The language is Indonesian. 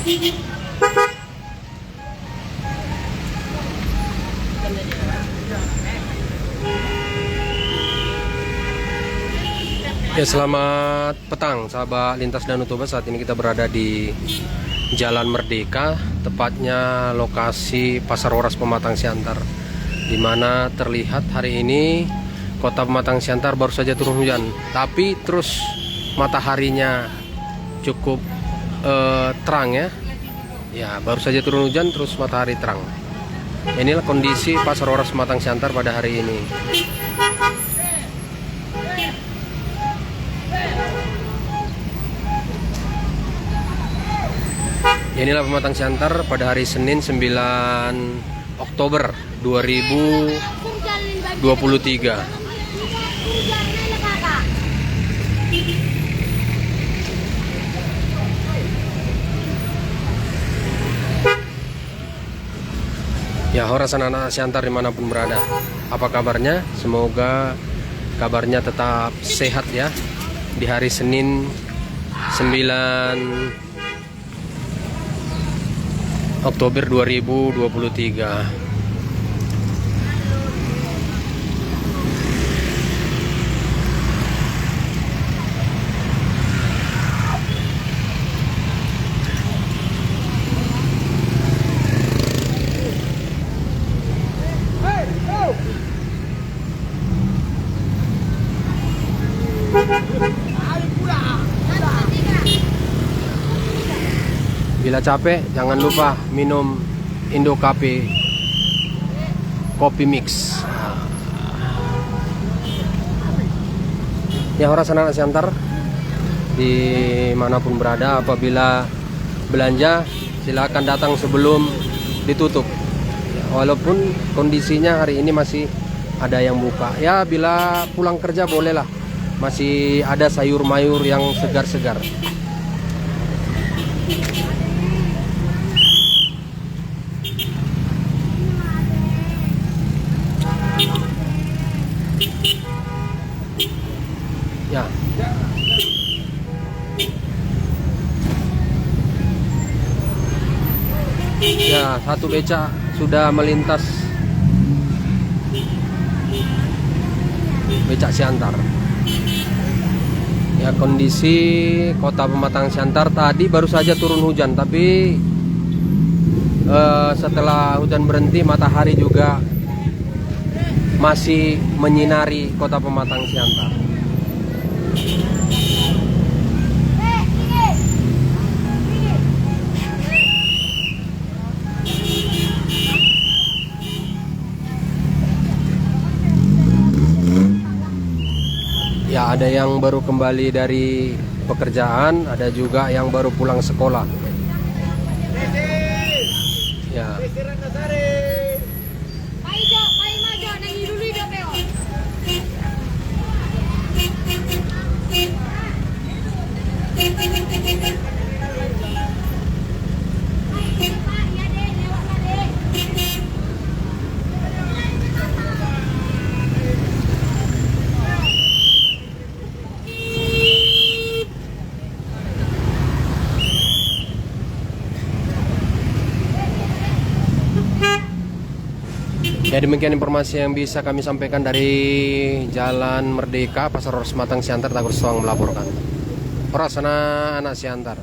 Ya, selamat petang sahabat lintas Danau Toba. Saat ini kita berada di Jalan Merdeka, tepatnya lokasi Pasar Oras Pematang Siantar, di mana terlihat hari ini kota Pematang Siantar baru saja turun hujan, tapi terus mataharinya cukup terang ya. Ya, baru saja turun hujan terus matahari terang. Inilah kondisi Pasar Oras Pematang Siantar pada hari ini. Inilah Pematang Siantar pada hari Senin 9 Oktober 2023. Ya, horas anak-anak Siantar dimanapun berada, apa kabarnya? Semoga kabarnya tetap sehat ya di hari Senin 9 Oktober 2023. Bila capek, jangan lupa minum Indo Cafe Kopi Mix. Ya, horas anak-anak Siantar dimanapun berada, apabila belanja silakan datang sebelum ditutup. Walaupun kondisinya hari ini masih ada yang buka. Ya, bila pulang kerja bolehlah, masih ada sayur mayur yang segar-segar. Ya. Ya, satu becak sudah melintas becak Siantar. Ya, kondisi kota Pematang Siantar tadi baru saja turun hujan, tapi setelah hujan berhenti matahari juga masih menyinari kota Pematang Siantar. Ya, ada yang baru kembali dari pekerjaan, ada juga yang baru pulang sekolah. Ya. Ya, demikian informasi yang bisa kami sampaikan dari Jalan Merdeka, Pasar Oras Pematang Siantar. Tagur Suang melaporkan. Horas anak-anak Siantar.